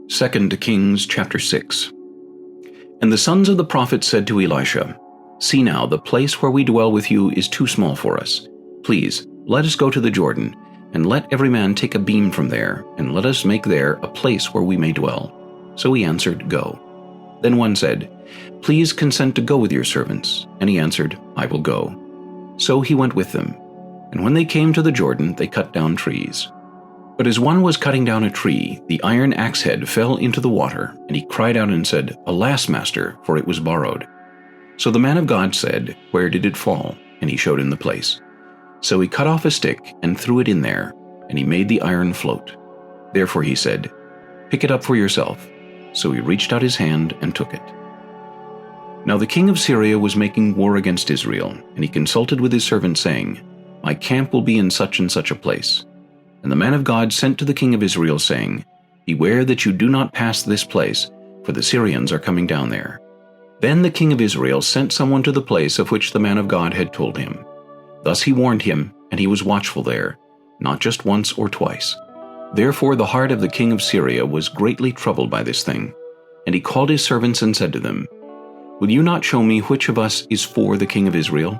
2 Kings chapter 6. And the sons of the prophets said to Elisha, "See now, the place where we dwell with you is too small for us. Please, let us go to the Jordan, and let every man take a beam from there, and let us make there a place where we may dwell." So he answered, "Go." Then one said, "Please consent to go with your servants." And he answered, "I will go." So he went with them. And when they came to the Jordan, they cut down trees. But as one was cutting down a tree, the iron axe head fell into the water, and he cried out and said, "Alas, master, for it was borrowed." So the man of God said, "Where did it fall?" And he showed him the place. So he cut off a stick and threw it in there, and he made the iron float. Therefore he said, "Pick it up for yourself." So he reached out his hand and took it. Now the king of Syria was making war against Israel, and he consulted with his servant, saying, "My camp will be in such and such a place." And the man of God sent to the king of Israel, saying, "Beware that you do not pass this place, for the Syrians are coming down there." Then the king of Israel sent someone to the place of which the man of God had told him. Thus he warned him, and he was watchful there, not just once or twice. Therefore the heart of the king of Syria was greatly troubled by this thing. And he called his servants and said to them, "Will you not show me which of us is for the king of Israel?"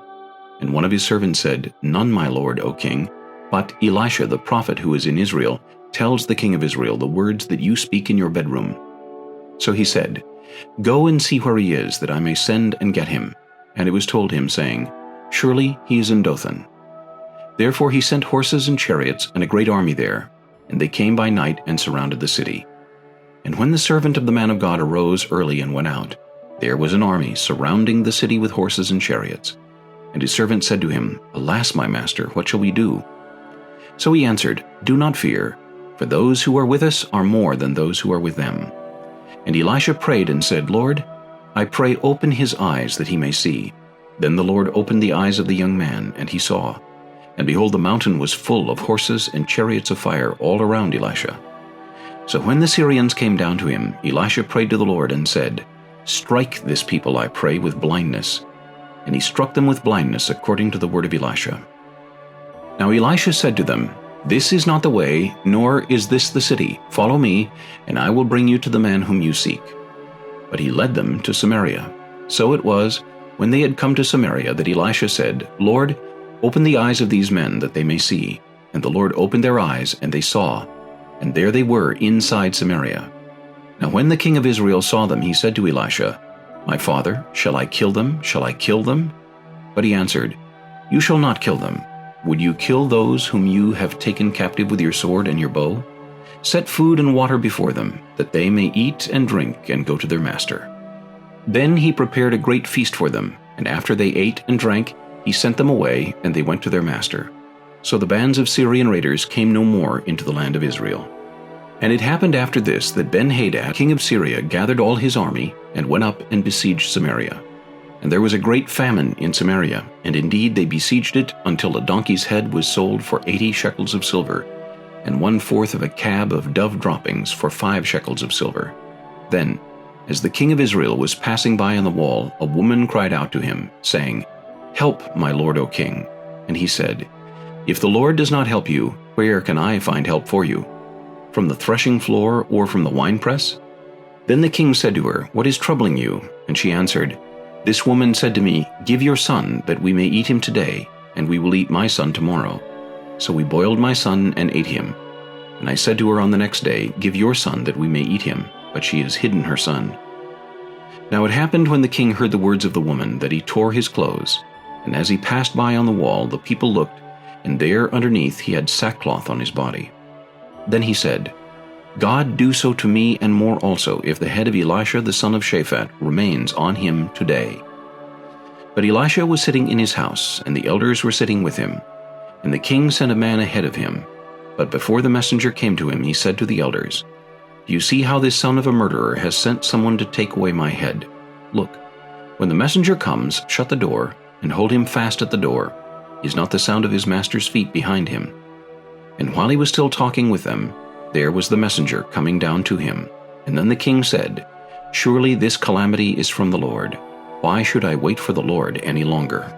And one of his servants said, "None, my lord, O king. But Elisha the prophet who is in Israel tells the king of Israel the words that you speak in your bedroom." So he said, "Go and see where he is, that I may send and get him." And it was told him, saying, "Surely he is in Dothan." Therefore he sent horses and chariots and a great army there, and they came by night and surrounded the city. And when the servant of the man of God arose early and went out, there was an army surrounding the city with horses and chariots. And his servant said to him, "Alas, my master, what shall we do?" So he answered, "Do not fear, for those who are with us are more than those who are with them." And Elisha prayed and said, "Lord, I pray open his eyes that he may see." Then the Lord opened the eyes of the young man, and he saw. And behold, the mountain was full of horses and chariots of fire all around Elisha. So when the Syrians came down to him, Elisha prayed to the Lord and said, "Strike this people, I pray, with blindness." And he struck them with blindness according to the word of Elisha. Now Elisha said to them, "This is not the way, nor is this the city. Follow me, and I will bring you to the man whom you seek." But he led them to Samaria. So it was, when they had come to Samaria, that Elisha said, "Lord, open the eyes of these men, that they may see." And the Lord opened their eyes, and they saw, and there they were inside Samaria. Now when the king of Israel saw them, he said to Elisha, "My father, shall I kill them? Shall I kill them?" But he answered, "You shall not kill them. Would you kill those whom you have taken captive with your sword and your bow? Set food and water before them, that they may eat and drink and go to their master." Then he prepared a great feast for them, and after they ate and drank, he sent them away, and they went to their master. So the bands of Syrian raiders came no more into the land of Israel. And it happened after this that Ben-Hadad, king of Syria, gathered all his army, and went up and besieged Samaria. And there was a great famine in Samaria, and indeed they besieged it until a donkey's head was sold for 80 shekels of silver, and 1/4 of a cab of dove droppings for 5 shekels of silver. Then, as the king of Israel was passing by on the wall, a woman cried out to him, saying, "Help, my lord, O king." And he said, "If the Lord does not help you, where can I find help for you? From the threshing floor or from the winepress?" Then the king said to her, "What is troubling you?" And she answered, "This woman said to me, 'Give your son, that we may eat him today, and we will eat my son tomorrow.' So we boiled my son and ate him. And I said to her on the next day, 'Give your son, that we may eat him.' But she has hidden her son." Now it happened when the king heard the words of the woman, that he tore his clothes. And as he passed by on the wall, the people looked, and there underneath he had sackcloth on his body. Then he said, "God do so to me and more also, if the head of Elisha the son of Shaphat remains on him today." But Elisha was sitting in his house, and the elders were sitting with him. And the king sent a man ahead of him. But before the messenger came to him, he said to the elders, "Do you see how this son of a murderer has sent someone to take away my head? Look, when the messenger comes, shut the door, and hold him fast at the door. Is not the sound of his master's feet behind him?" And while he was still talking with them, there was the messenger coming down to him. And then the king said, "Surely this calamity is from the Lord. Why should I wait for the Lord any longer?"